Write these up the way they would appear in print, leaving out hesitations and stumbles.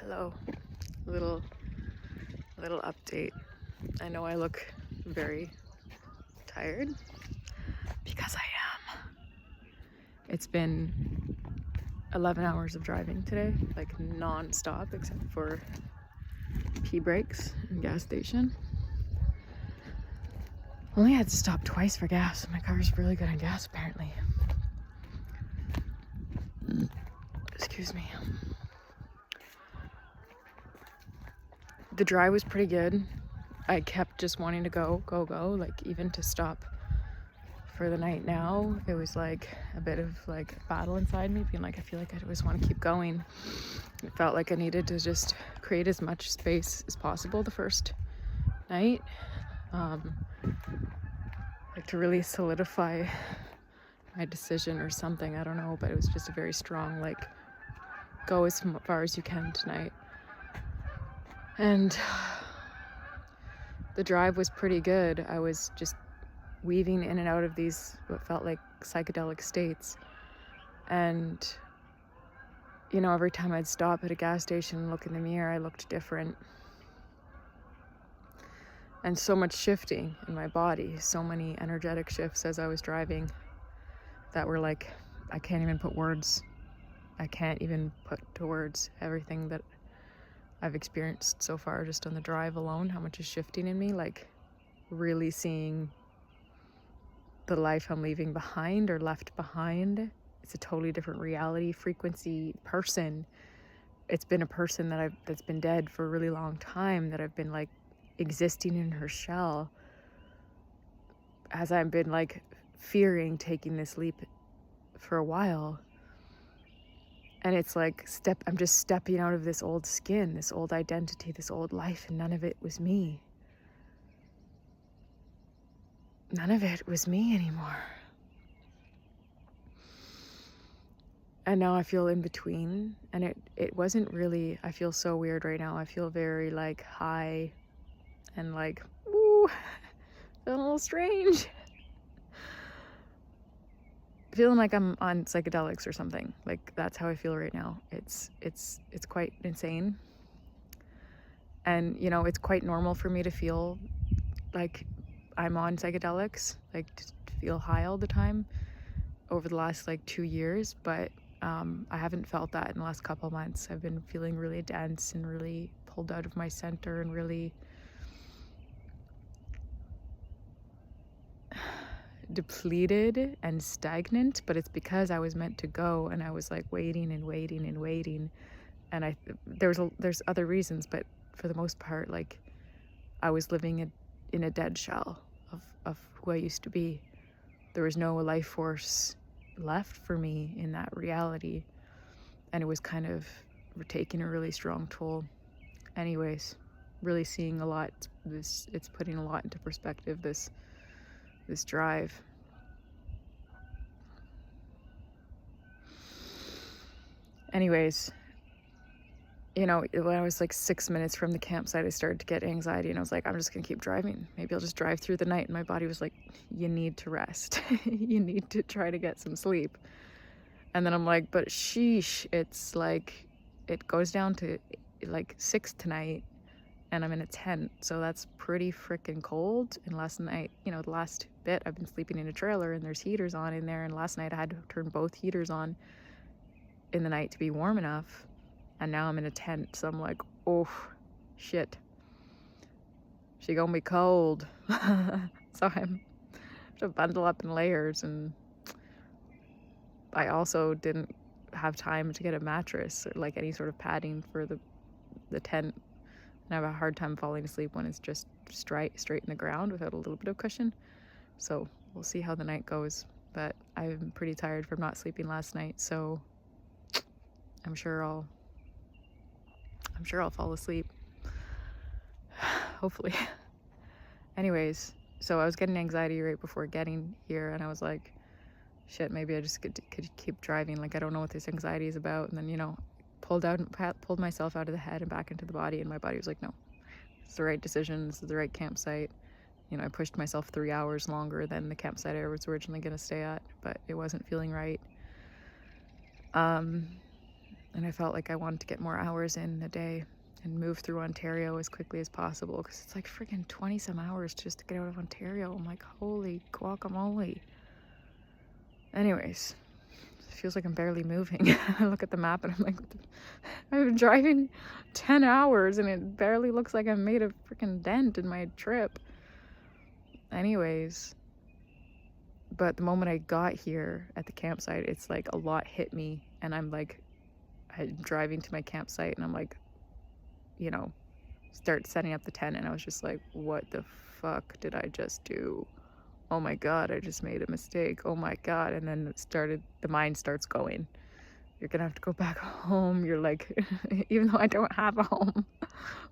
Hello. Little update. I know I look very tired because I am. It's been 11 hours of driving today, like non-stop except for pee breaks and gas station. Only had to stop twice for gas. My car's really good on gas apparently. Excuse me. The drive was pretty good. I kept just wanting to go, like even to stop for the night now, it was like a bit of like a battle inside me, being like, I feel like I just want to keep going. It felt like I needed to just create as much space as possible the first night, like to really solidify my decision or something, I don't know, but it was just a very strong, like, go as far as you can tonight. And the drive was pretty good. I was just weaving in and out of these what felt like psychedelic states, and you know, every time I'd stop at a gas station and look in the mirror, I looked different. And so much shifting in my body, so many energetic shifts as I was driving that were like, I can't even put to words everything that I've experienced so far just on the drive alone, how much is shifting in me, like really seeing the life I'm leaving behind or left behind. It's a totally different reality, frequency, person. It's been a person that's been dead for a really long time, that I've been like existing in her shell as I've been like fearing taking this leap for a while. And it's like I'm just stepping out of this old skin, this old identity, this old life, and none of it was me. None of it was me anymore. And now I feel in between, and it wasn't really, I feel so weird right now. I feel very like high and like, ooh, feeling a little strange. Feeling like I'm on psychedelics or something. Like that's how I feel right now. It's quite insane. And you know, it's quite normal for me to feel like I'm on psychedelics, like to feel high all the time over the last like 2 years, but I haven't felt that in the last couple of months. I've been feeling really dense and really pulled out of my center and really depleted and stagnant, but it's because I was meant to go, and I was like waiting and waiting and waiting, and there's other reasons, but for the most part, like I was living in a dead shell of who I used to be. There was no life force left for me in that reality, and it was kind of taking a really strong toll. Anyways, really seeing a lot. It's putting a lot into perspective, this drive. Anyways, you know, when I was like 6 minutes from the campsite, I started to get anxiety, and I was like, I'm just gonna keep driving. Maybe I'll just drive through the night. And my body was like, you need to rest. You need to try to get some sleep. And then I'm like, but sheesh, it's like, it goes down to like 6 tonight, and I'm in a tent, so that's pretty freaking cold. And last night, you know, the last bit, I've been sleeping in a trailer, and there's heaters on in there, and last night I had to turn both heaters on in the night to be warm enough. And now I'm in a tent, so I'm like, oh shit, she gonna be cold. So I'm to bundle up in layers, and I also didn't have time to get a mattress or like any sort of padding for the tent, and I have a hard time falling asleep when it's just straight in the ground without a little bit of cushion. So we'll see how the night goes, but I'm pretty tired from not sleeping last night, so I'm sure I'll fall asleep. Hopefully. Anyways, so I was getting anxiety right before getting here, and I was like, shit, maybe I just could keep driving. Like, I don't know what this anxiety is about. And then, you know, pulled myself out of the head and back into the body, and my body was like, no, it's the right decision. This is the right campsite. You know, I pushed myself 3 hours longer than the campsite I was originally going to stay at, but it wasn't feeling right. And I felt like I wanted to get more hours in a day and move through Ontario as quickly as possible, because it's like freaking 20 some hours just to get out of Ontario. I'm like, holy guacamole. Anyways, it feels like I'm barely moving. I look at the map and I'm like, I've been driving 10 hours and it barely looks like I made a freaking dent in my trip. Anyways, but the moment I got here at the campsite, it's like a lot hit me, and I'm like, I'm driving to my campsite and I'm like, you know, start setting up the tent, and I was just like, what the fuck did I just do? Oh my god, I just made a mistake. Oh my god. And then the mind starts going, you're gonna have to go back home. You're like, even though I don't have a home,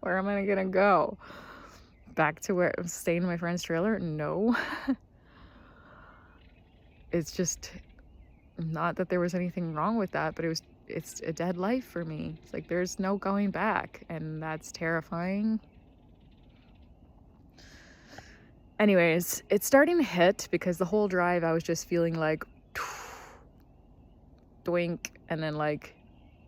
where am I gonna go? Back to where I'm staying in my friend's trailer? No. It's just, not that there was anything wrong with that, but it's a dead life for me. It's like there's no going back, and that's terrifying. Anyways, it's starting to hit, because the whole drive I was just feeling like doink, and then like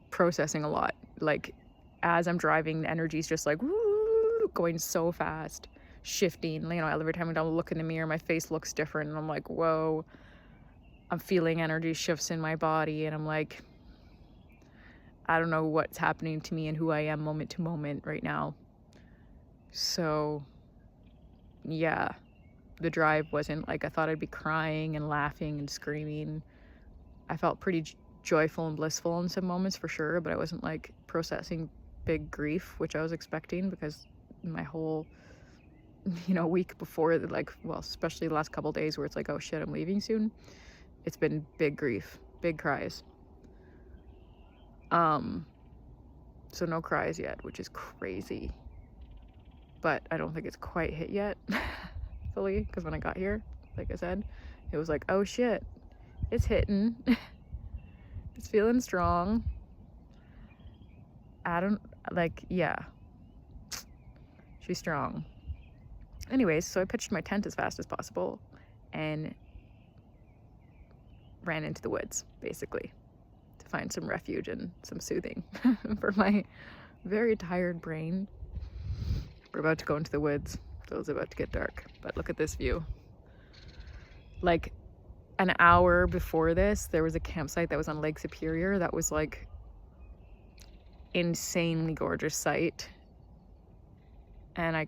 processing a lot. Like as I'm driving, the energy's just like woo, going so fast, shifting. You know, every time I don't look in the mirror, my face looks different, and I'm like, whoa. I'm feeling energy shifts in my body, and I'm like, I don't know what's happening to me and who I am moment to moment right now. So yeah, the drive wasn't like I thought. I'd be crying and laughing and screaming. I felt pretty joyful and blissful in some moments for sure, but I wasn't like processing big grief, which I was expecting, because my whole, week before, like, well, especially the last couple days where it's like, oh shit, I'm leaving soon. It's been big grief, big cries. So no cries yet, which is crazy. But I don't think it's quite hit yet fully, because when I got here, like I said, it was like, oh shit, it's hitting. It's feeling strong. Yeah, she's strong. Anyways, so I pitched my tent as fast as possible and ran into the woods, basically, to find some refuge and some soothing for my very tired brain. We're about to go into the woods, so it's about to get dark, but look at this view. Like an hour before this, there was a campsite that was on Lake Superior that was like insanely gorgeous sight, and I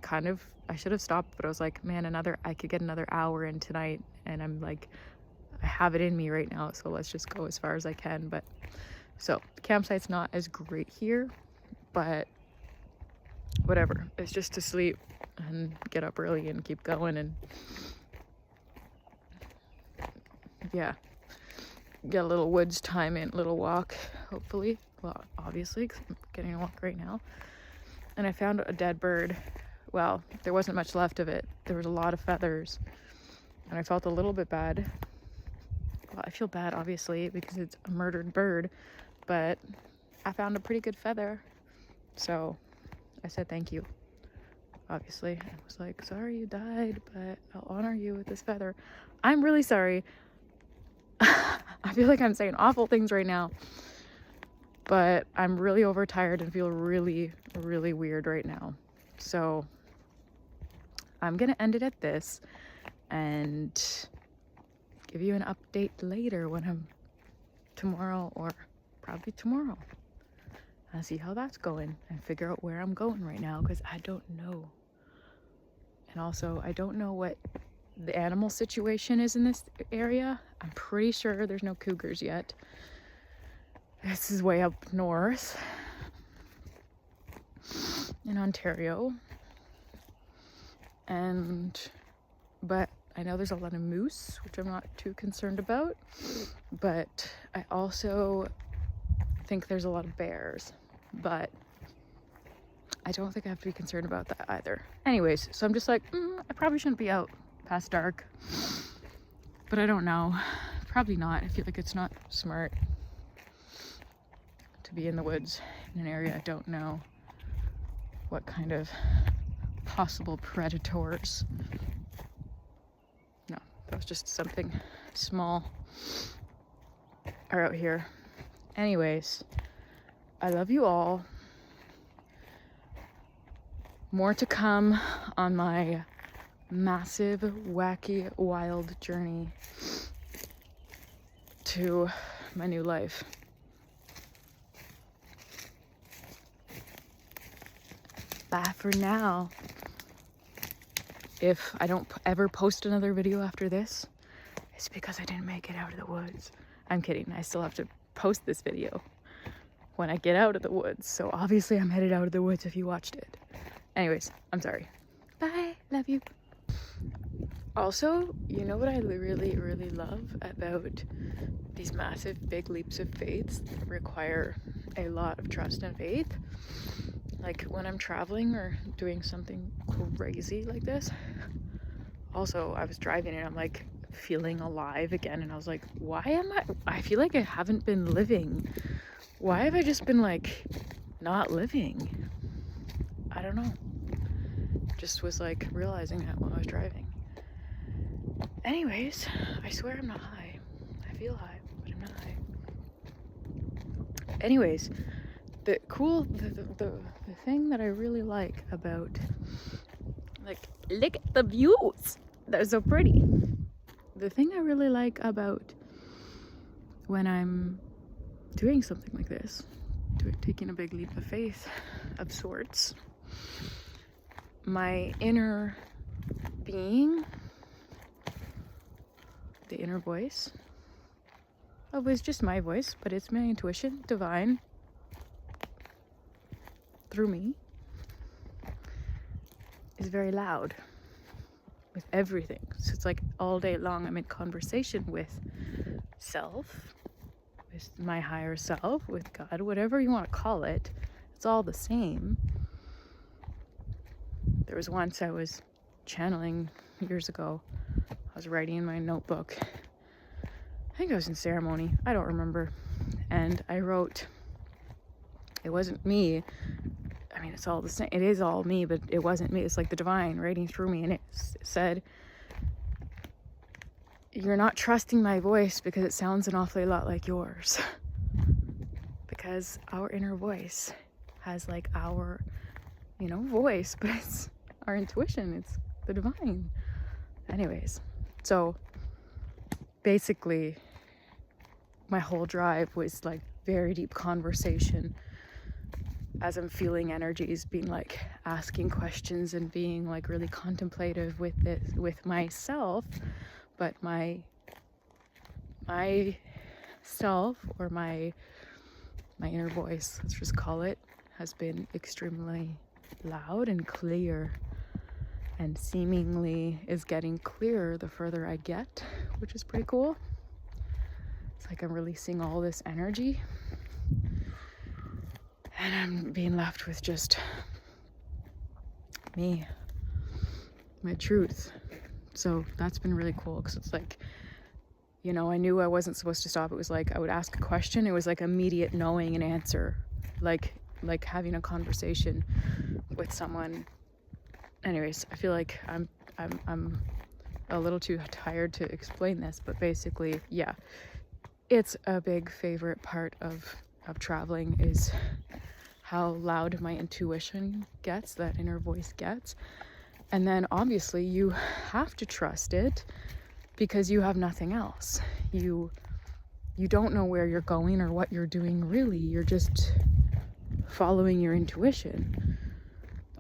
should have stopped, but I was like, man, I could get another hour in tonight, and I'm like, I have it in me right now, so let's just go as far as I can. But so the campsite's not as great here, but whatever, it's just to sleep and get up early and keep going, and yeah, get a little woods time in, little walk, hopefully. Well, obviously, because I'm getting a walk right now. And I found a dead bird. Well, there wasn't much left of it. There was a lot of feathers, and I felt a little bit bad. Well, I feel bad, obviously, because it's a murdered bird, but I found a pretty good feather, so I said thank you. Obviously, I was like, sorry you died, but I'll honor you with this feather. I'm really sorry. I feel like I'm saying awful things right now, but I'm really overtired and feel really, really weird right now. So I'm gonna end it at this and give you an update later when I'm tomorrow, or probably tomorrow. I'll see how that's going and figure out where I'm going right now, because I don't know. And also, I don't know what the animal situation is in this area. I'm pretty sure there's no cougars yet. This is way up north in Ontario. But I know there's a lot of moose, which I'm not too concerned about. But I also think there's a lot of bears. But I don't think I have to be concerned about that either. Anyways, so I'm just like, I probably shouldn't be out past dark. But I don't know. Probably not. I feel like it's not smart to be in the woods in an area I don't know what kind of possible predators. No, that was just something small are out here. Anyways, I love you all. More to come on my massive, wacky, wild journey to my new life. Bye for now. If I don't ever post another video after this, it's because I didn't make it out of the woods. I'm kidding. I still have to post this video when I get out of the woods. So obviously I'm headed out of the woods if you watched it. Anyways, I'm sorry. Bye. Love you. Also, you know what I really, really love about these massive, big leaps of faith that require a lot of trust and faith? Like when I'm traveling or doing something crazy like this. Also, I was driving and I'm like feeling alive again. And I was like, why am I feel like I haven't been living. Why have I just been like not living? I don't know. Just was like realizing that while I was driving. Anyways, I swear I'm not high. I feel high, but I'm not high. Anyways, the thing that I really like about, like, look at the views. They're so pretty. The thing I really like about when I'm doing something like this, taking a big leap of faith of sorts, my inner being, the inner voice, it was just my voice, but it's my intuition, divine, through me, is very loud with everything. So it's like all day long I'm in conversation with self, with my higher self, with God, whatever you want to call it. It's all the same. There was once I was channeling years ago. I was writing in my notebook. I think I was in ceremony. I don't remember. And I wrote, it wasn't me. I mean, it's all the same. It is all me, but it wasn't me. It's like the divine writing through me. And it said, you're not trusting my voice because it sounds an awfully lot like yours. Because our inner voice has like our, voice, but it's our intuition. It's the divine. Anyways, so basically my whole drive was like very deep conversation as I'm feeling energies, being like asking questions and being like really contemplative with this, with myself. But my self, or my inner voice, let's just call it, has been extremely loud and clear, and seemingly is getting clearer the further I get, which is pretty cool. It's like I'm releasing all this energy and I'm being left with just me, my truth. So that's been really cool, because it's like, I knew I wasn't supposed to stop. It was like I would ask a question, it was like immediate knowing an answer, like having a conversation with someone. Anyways, I feel like I'm a little too tired to explain this, but basically, yeah, it's a big favorite part of traveling, is how loud my intuition gets, that inner voice gets. And then obviously you have to trust it because you have nothing else. You don't know where you're going or what you're doing really. You're just following your intuition.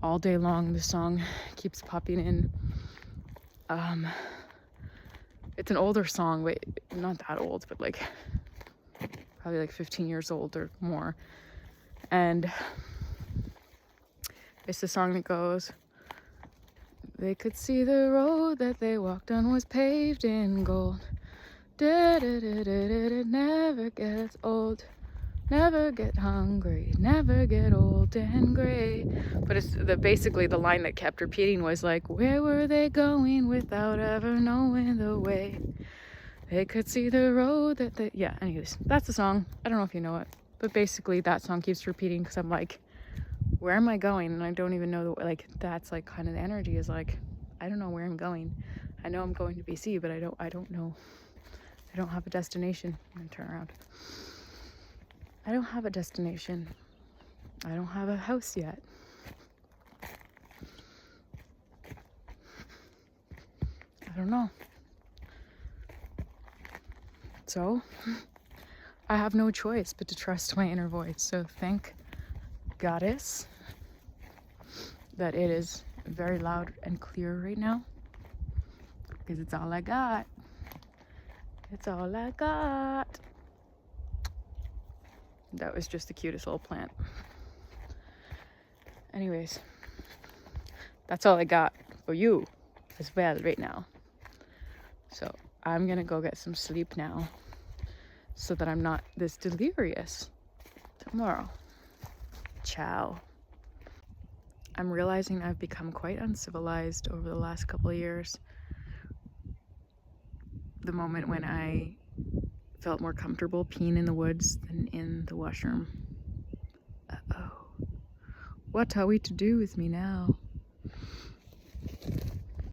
All day long the song keeps popping in. It's an older song, but not that old, but like probably like 15 years old or more. And it's the song that goes, they could see the road that they walked on was paved in gold. It never gets old, never get hungry, never get old and gray. But it's basically the line that kept repeating was like, where were they going without ever knowing the way? They could see the road that they... Yeah, anyways, that's the song. I don't know if you know it, but basically that song keeps repeating because I'm like, where am I going? And I don't even know that's like kind of the energy is like, I don't know where I'm going. I know I'm going to BC, but I don't know. I don't have a destination. I'm gonna turn around. I don't have a destination. I don't have a house yet. I don't know. So I have no choice but to trust my inner voice. So thank Goddess that it is very loud and clear right now, because it's all I got. It's all I got. That was just the cutest little plant. Anyways, that's all I got for you as well right now. So I'm gonna go get some sleep now so that I'm not this delirious tomorrow. Ciao. I'm realizing I've become quite uncivilized over the last couple of years. The moment when I felt more comfortable peeing in the woods than in the washroom. Uh-oh. What are we to do with me now?